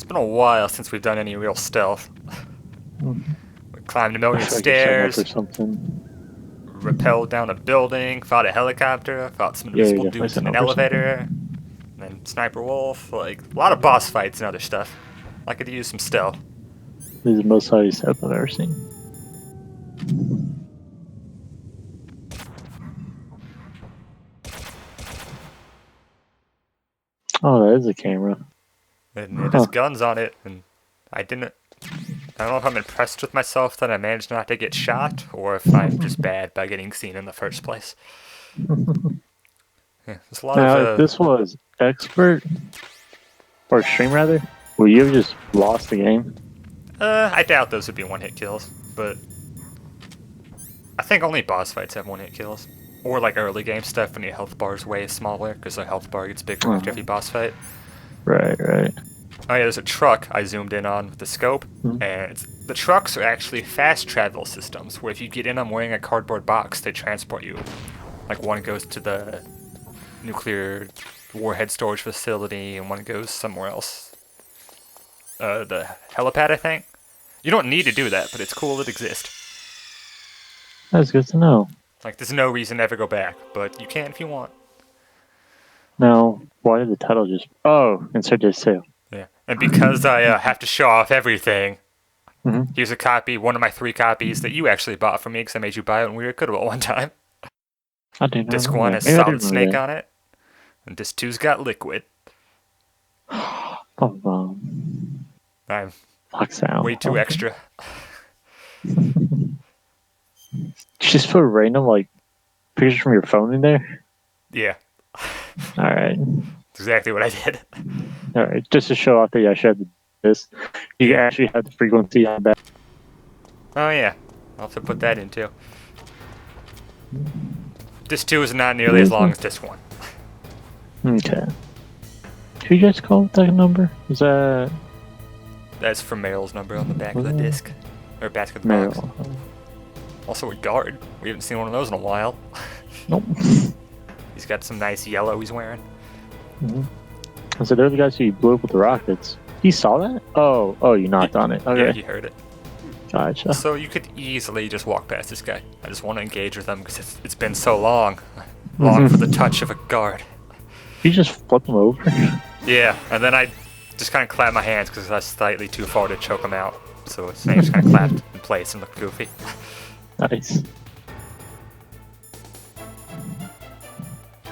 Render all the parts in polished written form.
It's been a while since we've done any real stealth. Mhm. We climbed a I million feel like you're setting up for stairs, something. rappelled down a building, fought a helicopter, fought some Yeah, you're invisible definitely dudes in setting an up for elevator, something. and then Sniper Wolf, like, a lot of boss fights and other stuff. I could use some stealth. This is the most heavy setup I've ever seen. Oh, that is a camera. And it has Huh. guns on it, and I don't know if I'm impressed with myself that I managed not to get shot, or if I'm just bad by getting seen in the first place. Yeah, there's a lot of, Now, if this was expert, or extreme rather, would you have just lost the game? I doubt those would be one-hit kills, but I think only boss fights have one-hit kills. Or like early game stuff when your health bar is way smaller, because the health bar gets bigger after every boss fight. Right, right. Oh yeah, there's a truck I zoomed in on with the scope, Mhm. and the trucks are actually fast travel systems, where if you get in them wearing a cardboard box, they transport you. Like one goes to the nuclear warhead storage facility, and one goes somewhere else. The helipad, I think. You don't need to do that, but it's cool it exists. That's good to know. Like, there's no reason to ever go back, but you can if you want. Now, why did the title just... Oh, insert this too. Yeah. And because I have to show off everything, Mm-hmm. here's a copy, one of my 3 copies that you actually bought for me because I made you buy it when we were good at one time. I didn't Disc remember 1 that. has Maybe I Solid did remember Snake on it, and Disc 2's got Liquid. that. I'm Fuck sound. way too extra. Just put random, like, pictures from your phone in there? Yeah, Alright. that's exactly what I did. Alright, just to show off that you actually had this. You actually had the frequency on that. Oh yeah, I'll have to put that in too. Disc 2 is not nearly as long as Disc 1. Okay. Who you guys call that number? Is that... That's from Meryl's number on the back of the disc. Or back of the box. Meryl? Also a guard. We haven't seen one of those in a while. Nope. He's got some nice yellow he's wearing. Mm-hmm. So they're the guys who blew up with the rockets. He saw that? Oh, you knocked on it. Okay. Yeah, he heard it. Gotcha. So you could easily just walk past this guy. I just want to engage with him because it's been so long. Long for the touch of a guard. You just flip him over? Yeah, and then I just kind of clap my hands because I was slightly too far to choke him out. So his name just kind of clapped in place and looked goofy. Nice.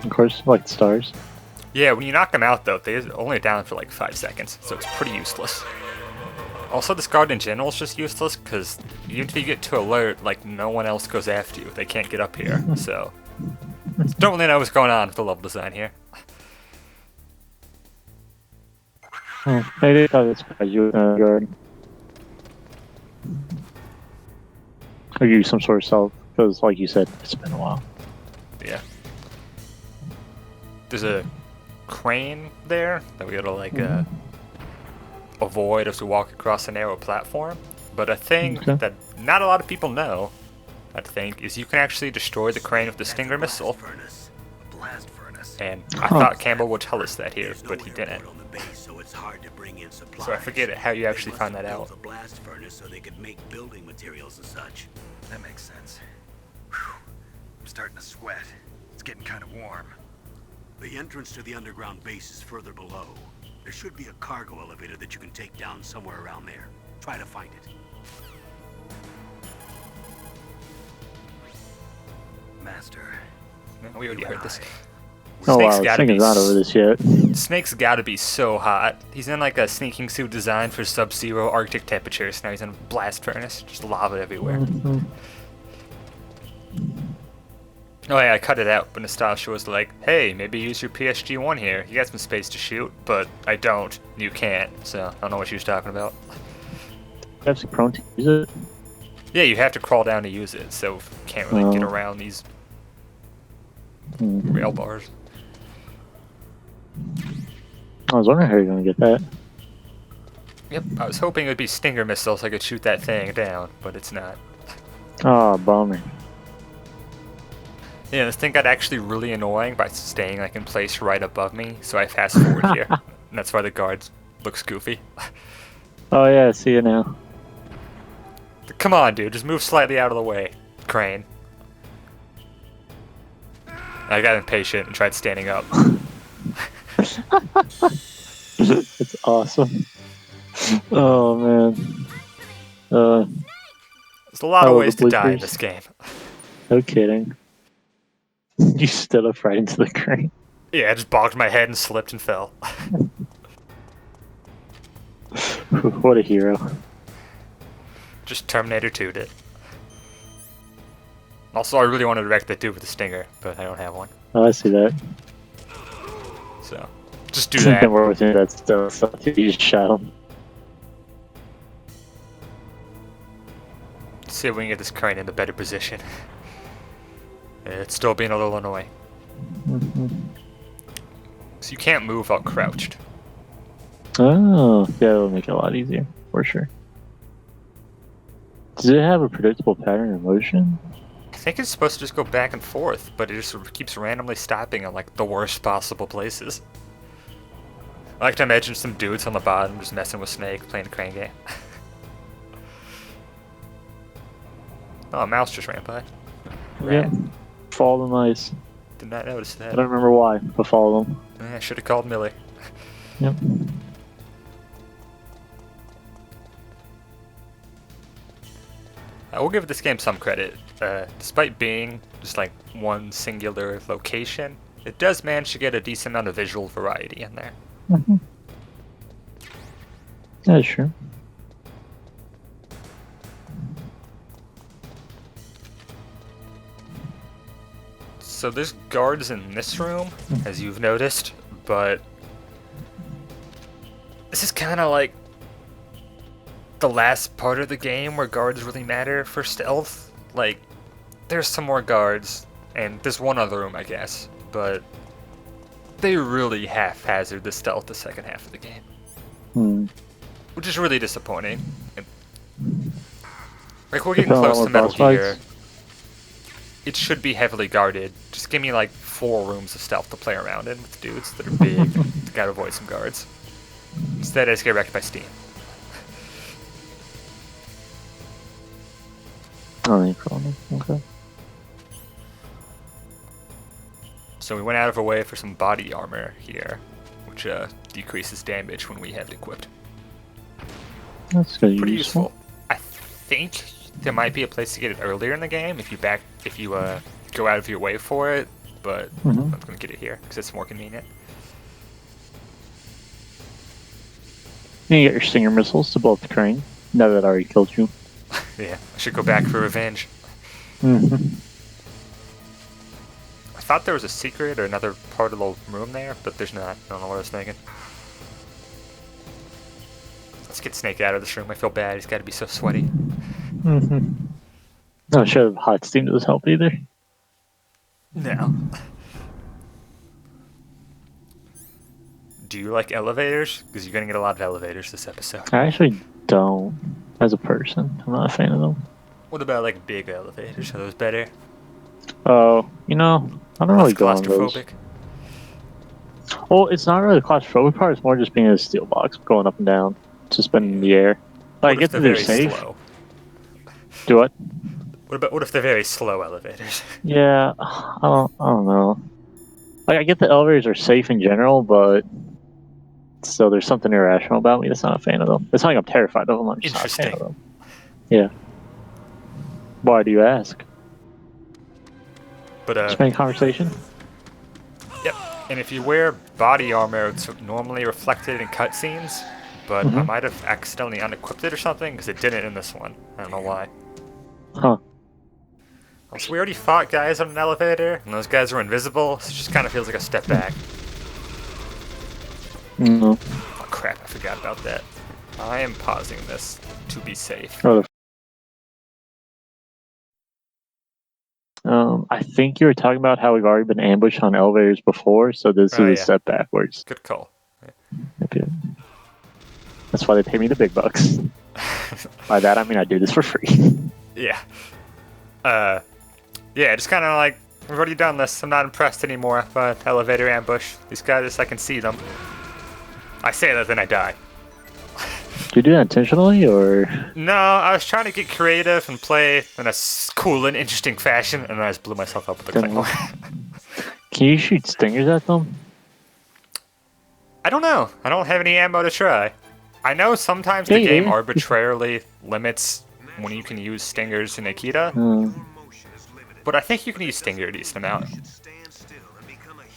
Of course, like stars. Yeah, when you knock them out though, they're only down for like 5 seconds, so it's pretty useless. Also, this guard in general is just useless because even if you get to alert, like no one else goes after you. They can't get up here, so don't really know what's going on with the level design here. Maybe thought it's because you were guard. Or use some sort of stealth, because like you said, it's been a while. Yeah. There's a crane there that we gotta like avoid as we walk across a narrow platform. But a thing that not a lot of people know, I think, is you can actually destroy the crane with the Stinger missile. And I thought Campbell would tell us that here, but he didn't. So I forget how you actually find that out. A blast furnace so they could make building materials and such. That makes sense. Whew. I'm starting to sweat. It's getting kind of warm. The entrance to the underground base is further below. There should be a cargo elevator that you can take down somewhere around there. Try to find it. Master. No, we already heard this. Oh Snake's wow, gotta be Snake's not over this yet. Snake's gotta be so hot. He's in like a sneaking suit designed for sub-zero Arctic temperatures. Now he's in a blast furnace, just lava everywhere. Oh yeah, I cut it out, but Nostalgia was like, hey, maybe use your PSG-1 here. You got some space to shoot, but I don't. You can't, so I don't know what she was talking about. You have to be prone to use it. Yeah, you have to crawl down to use it, so you can't really get around these rail bars. I was wondering how you're gonna get that. Yep, I was hoping it would be Stinger missiles so I could shoot that thing down, but it's not. Oh, bummer. Yeah, this thing got actually really annoying by staying like in place right above me, so I fast forward here. And that's why the guards Looks goofy. Oh yeah, I see you now. Come on, dude. Just move slightly out of the way, Crane. I got impatient and tried standing up. It's awesome. Oh man. There's a lot of Oh, ways the to die in bloopers. this game. No kidding. You stood up right into the crane. Yeah, I just bogged my head and slipped and fell. What a hero. Just Terminator 2'd it. Also, I really wanted to wreck that dude with the stinger, but I don't have one. Oh, I see that. So, just do that. Don't worry with me, that's still stuff. You just shot him. See if we can get this crane in a better position. It's still being a little annoying. So you can't move while crouched. Oh, yeah, it'll make it a lot easier, for sure. Does it have a predictable pattern of motion? I think it's supposed to just go back and forth, but it just keeps randomly stopping at like the worst possible places. I like to imagine some dudes on the bottom just messing with Snake, playing a crane game. Oh, a mouse just ran by. Yeah. Follow the mice. Did not notice I that. don't remember why, but follow them. I should have called Millie. Yep. I will give this game some credit. Despite being just like one singular location, it does manage to get a decent amount of visual variety in there. Mm-hmm. Yeah, sure. So there's guards in this room, as you've noticed, but this is kind of like the last part of the game where guards really matter for stealth. Like, there's some more guards, and there's one other room, I guess, but they really haphazard the stealth the second half of the game, which is really disappointing. Like, we're getting close to Metal Gear. It should be heavily guarded. Just give me like 4 rooms of stealth to play around in with dudes that are big. Gotta avoid some guards. Instead, I just get wrecked by Steam. Oh, no problem. Okay. So we went out of our way for some body armor here, which decreases damage when we have it equipped. That's good. Pretty useful. I think there might be a place to get it earlier in the game if you go out of your way for it, but I'm not going to get it here because it's more convenient. You can get your stinger missiles to blow up the crane. Now that I already killed you. Yeah, I should go back for revenge. Mm-hmm. I thought there was a secret or another part of the room there, but there's not. I don't know what I was thinking. Let's get Snake out of this room. I feel bad. He's got to be so sweaty. Not sure if hot steam does help either. No. Do you like elevators? Because you're going to get a lot of elevators this episode. I actually don't. As a person, I'm not a fan of them. What about like big elevators? Are those better? Oh, I don't really Less go on those. claustrophobic? Well, it's not really the claustrophobic part. It's more just being in a steel box, going up and down, suspended in the air. Like, I What get if that they're they're very safe. slow? Do what? What if they're very slow elevators? Yeah, I don't know. Like, I get the elevators are safe in general, but still, there's something irrational about me that's not a fan of them. It's not like I'm terrified of them. I'm just not a fan of Interesting. them. Yeah. Why do you ask? But Just making conversation. yep. And if you wear body armor, it's normally reflected in cutscenes, but I might have accidentally unequipped it or something because it didn't in this one. I don't know why. Huh. So we already fought guys on an elevator, and those guys were invisible, so it just kind of feels like a step back. No. Oh crap, I forgot about that. I am pausing this to be safe. Oh, I think you were talking about how we've already been ambushed on elevators before, so this Oh, is a yeah. step backwards. Good call. Okay. That's why they pay me the big bucks. By that, I mean I do this for free. Yeah. Yeah, just kind of like, we've already done this. I'm not impressed anymore by elevator ambush. These guys, I can see them. I say that, then I die. Did you do that intentionally, or? No, I was trying to get creative and play in a cool and interesting fashion, and I just blew myself up with the Didn't Claymore. Can you shoot stingers at them? I don't know. I don't have any ammo to try. I know sometimes the Yeah, game yeah. arbitrarily limits when you can use stingers in Akita, but I think you can use stinger a decent amount.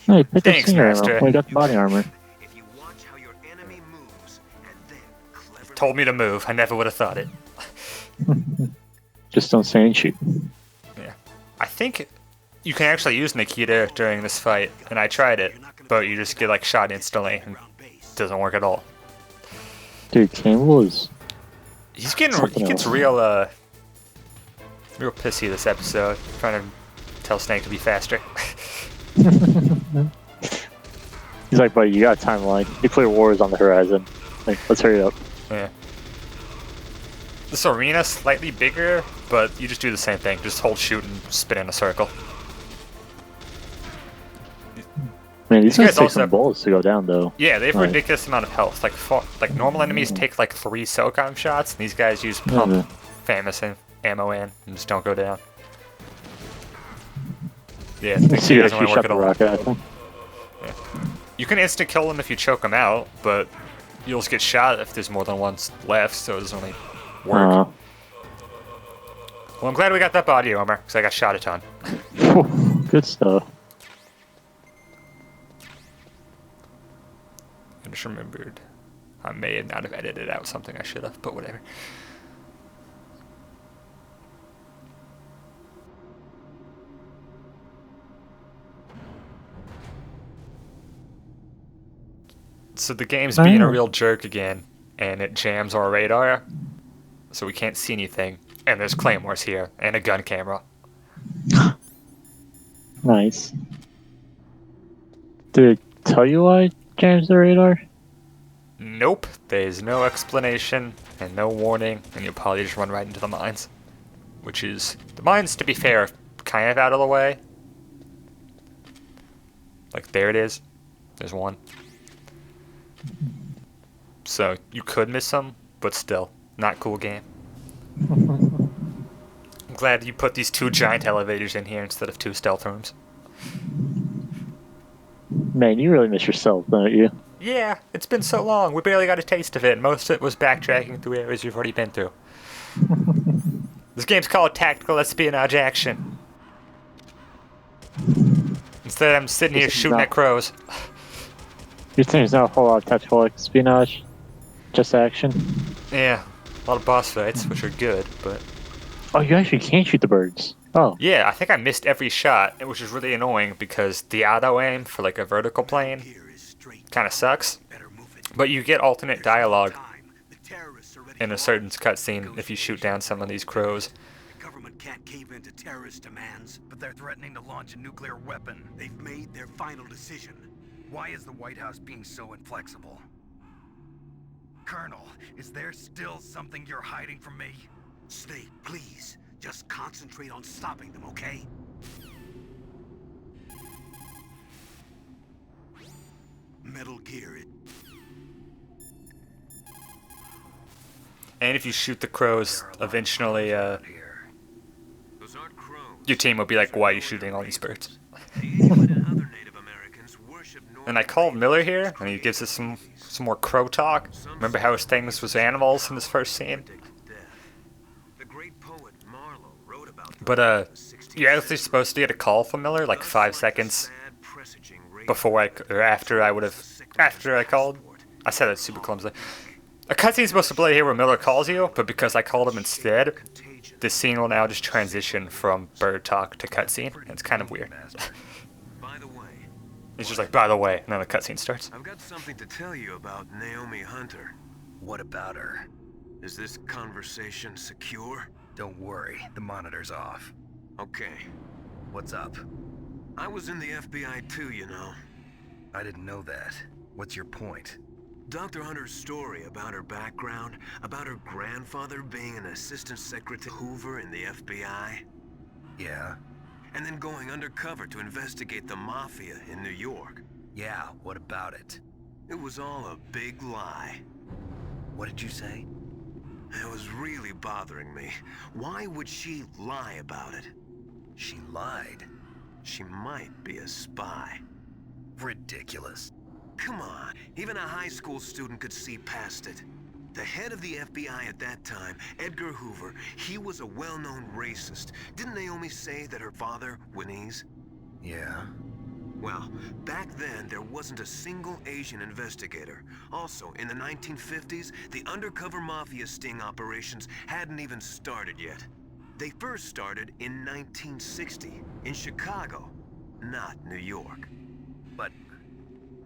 No, you picked up Thanks, stinger Master. ammo. Well, you got the body armor. If you watch how your enemy moves and then cleverly Told me to move. I never would have thought it. Just don't say and shoot. Yeah. I think you can actually use Nikita during this fight, and I tried it, but you just get like shot instantly and it doesn't work at all. Dude, Campbell is. He Something gets else. real pissy this episode, trying to tell Snake to be faster. He's like, buddy, you got a timeline. Nuclear war is on the horizon. Like, let's hurry up. Yeah. This arena's slightly bigger, but you just do the same thing. Just hold shoot and spin in a circle. Man, these guys guys take also- some bullets to go down, though. Yeah, they have a Right. ridiculous amount of health. Like normal enemies take like 3 SOCOM shots, and these guys use pump Mhm. famous ammo in and just don't go down. Yeah, the See, key you doesn't actually really work shot at the all. rocket at them. You can instant kill them if you choke them out, but you'll just get shot if there's more than one left, so it doesn't really work. Well, I'm glad we got that body armor, because I got shot a ton. Good stuff. I just remembered I may not have edited out something I should have, but whatever. So the game's being a Oh. real jerk again, and it jams our radar, so we can't see anything. And there's claymores here, and a gun camera. Nice. Did it tell you why it jams the radar? Nope, there's no explanation and no warning, and you'll probably just run right into the mines. Which is, the mines, to be fair, kind of out of the way. Like, there it is. There's one. So, you could miss some, but still, not cool game. I'm glad you put these 2 giant elevators in here instead of 2 stealth rooms. Man, you really miss yourself, don't you? Yeah, it's been so long. We barely got a taste of it. Most of it was backtracking through areas you've already been through. This game's called Tactical Espionage Action. Instead, I'm sitting here This is shooting not- at crows. You're saying there's not a whole lot of tactical espionage? Just action? Yeah, a lot of boss fights, which are good, but... Oh, you actually can't shoot the birds. Oh, Yeah, I think I missed every shot, which is really annoying because the auto-aim for, like, a vertical plane here is straight. kind of sucks. Better move it. But you get alternate There's no dialogue time. The terrorists are ready in a for certain arms. cutscene if you shoot down some of these crows. The government can't cave into terrorist demands. But they're threatening to launch a nuclear weapon. They've made their final decision. Why is the White House being so inflexible? Colonel, is there still something you're hiding from me? Snake, please, just concentrate on stopping them, okay? Metal Gear, And if you shoot the crows, There are a lot of eventually, problems around here. Those aren't crows. your team will be like, why are you shooting all these birds? The Inuit and other Native Americans worship And I called Miller here, and he gives us some more crow talk. Remember how his things was animals in his first scene? The great poet Marlowe wrote about them But, in the 16th you're actually century. supposed to get a call from Miller like 5 seconds Sad presaging radio before or after I called. I said it super clumsily. A cutscene's supposed to play here where Miller calls you, but because I called him instead, contagion. this scene will now just transition from bird talk to cutscene. It's kind of weird. By the way, It's just like, by the way, and then the cutscene starts. I've got something to tell you about Naomi Hunter. What about her? Is this conversation secure? Don't worry, the monitor's off. Okay. What's up? I was in the FBI too, you know. I didn't know that. What's your point? Dr. Hunter's story about her background, about her grandfather being an assistant secretary Hoover in the FBI, Yeah? and then going undercover to investigate the mafia in New York. Yeah, what about it? It was all a big lie. What did you say? It was really bothering me. Why would she lie about it? She lied. She might be a spy. Ridiculous. Come on, even a high school student could see past it. The head of the FBI at that time, Edgar Hoover, he was a well-known racist. Didn't Naomi say that her father, Winnie's? Yeah. Well, back then, there wasn't a single Asian investigator. Also, in the 1950s, the undercover mafia sting operations hadn't even started yet. They first started in 1960, in Chicago, not New York. But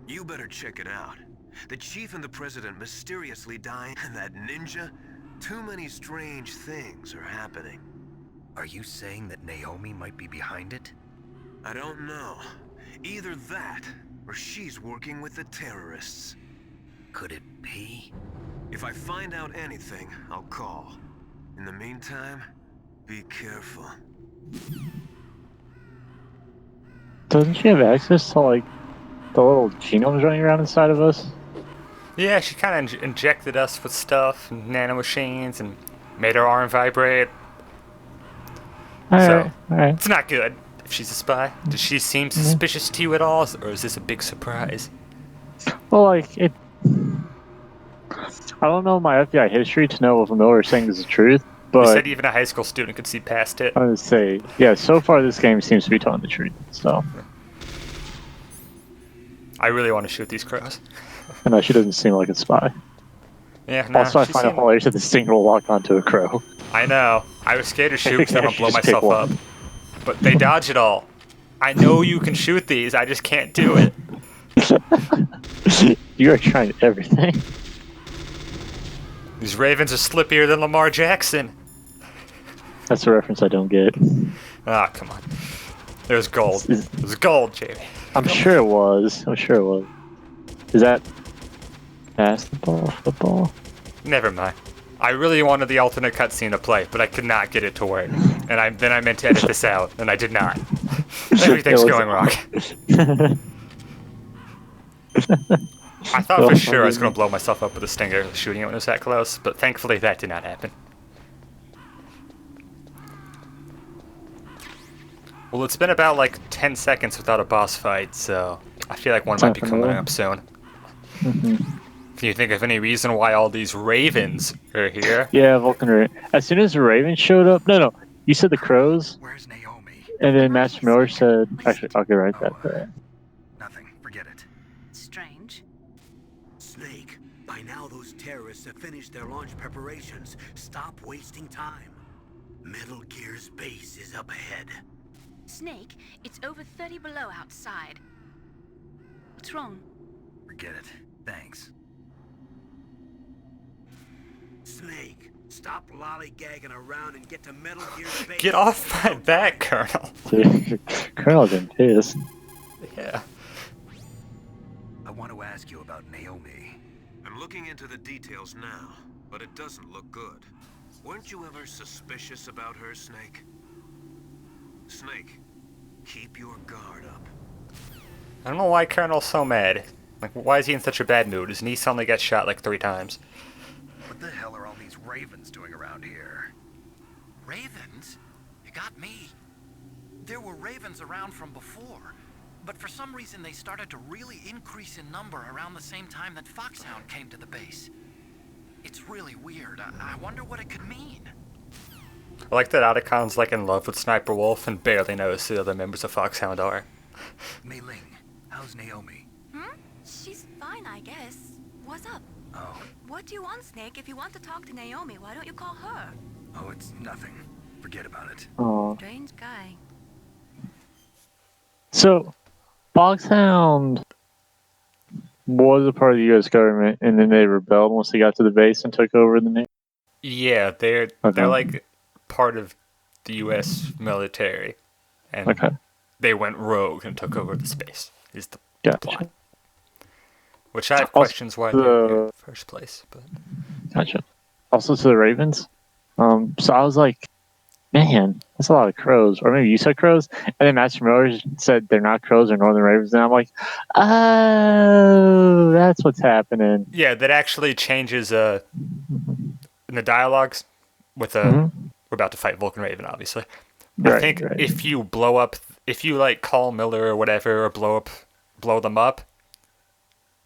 You better check it out. The chief and the president mysteriously dying, and that ninja? Too many strange things are happening. are you saying that Naomi might be behind it? I don't know. Either that, or she's working with the terrorists. Could it be? If I find out anything, I'll call. In the meantime, be careful. Doesn't she have access to, like, the little genomes running around inside of us? Yeah, she kind of injected us with stuff, and nanomachines, and made our arm vibrate. Alright, alright. It's not good if she's a spy. Does she seem suspicious to you at all, or is this a big surprise? Well, like, I don't know my FBI history to know if Miller is saying is the truth, You but said even a high school student could see past it. I would say, yeah, so far this game seems to be telling the truth, so. I really want to shoot these crows. And she doesn't seem like a spy. Yeah, no, Also, I she find it seemed- hilarious that this thing will lock onto a crow. I know. I was scared to shoot because I'm I gonna blow should just pick myself up. one. But they dodge it all. I know you can shoot these, I just can't do it. You are trying everything. These ravens are slippier than Lamar Jackson. That's a reference I don't get. Ah, come on. There's gold. Is- There's gold, Jamie. I'm sure it was. I'm sure it was. Is that basketball, football? Never mind. I really wanted the alternate cutscene to play, but I could not get it to work. And then I meant to edit this out, and I did not. Everything's It was- going wrong. I thought for sure I was going to blow myself up with a stinger shooting it when it was that close, but thankfully that did not happen. Well, it's been about like 10 seconds without a boss fight, so I feel like one might be coming up soon. Can you think of any reason why all these ravens are here? Yeah, Vulcan Raven. As soon as the Raven showed up, no, you said the crows, Where's Naomi? and then Master Miller said, actually, I'll get right back to that. Nothing. Forget it. Strange. Snake, by now those terrorists have finished their launch preparations. Stop wasting time. Metal Gear's base is up ahead. Snake, it's over 30 below outside. What's wrong? Forget it. Thanks. Snake, stop lollygagging around and get to Metal Gear's base. Get off my back, Colonel. Colonel's been pissed. Yeah. I want to ask you about Naomi. I'm looking into the details now, but it doesn't look good. Weren't you ever suspicious about her, Snake? Snake, keep your guard up. I don't know why Colonel's so mad. Like, why is he in such a bad mood? His niece only got shot like 3 times. What the hell are all these ravens doing around here? Ravens? You got me. There were ravens around from before, but for some reason they started to really increase in number around the same time that Foxhound came to the base. It's really weird. I wonder what it could mean. I like that Otacon's like in love with Sniper Wolf and barely knows who the other members of Foxhound are. Mei Ling, how's Naomi? She's fine, I guess. What's up? Oh, What do you want, Snake? If you want to talk to Naomi, why don't you call her? oh, it's nothing. Forget about it. Oh. Strange guy. So, Foxhound was a part of the U.S. government, and then they rebelled once they got to the base and took over the name. Yeah, they're Okay. like part of the U.S. military, and Okay, they went rogue and took over the space. Is the gotcha. plot. Which I have Also, questions why they're here in the first place, but Gotcha. Also to the Ravens. So I was like, Man, that's a lot of crows. Or maybe you said crows, and then Master Miller said they're not crows, they're northern ravens, and I'm like, oh, that's what's happening. Yeah, that actually changes in the dialogues with Mhm. we're about to fight Vulcan Raven, obviously. I Right, think right. if you like call Miller or whatever, or blow them up,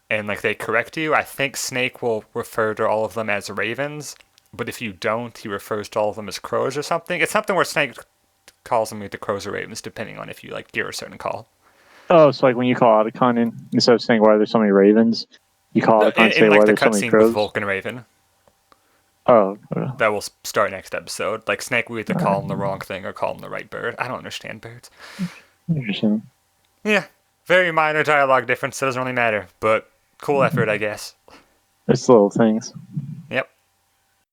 and like they correct you, I think Snake will refer to all of them as ravens. But if you don't, he refers to all of them as crows or something. It's something where Snake calls them either crows or ravens, depending on if you like hear a certain call. Oh, so like when you call Otacon in, instead of saying why there's so many ravens, you call Otacon and say In like why the there's so many cutscene with crows. Vulcan Raven, Oh, that will start next episode. Like Snake will either call him the wrong thing or call him the right bird. I don't understand birds. interesting. Yeah, very minor dialogue difference. Doesn't really matter, but cool effort, I guess. It's little things.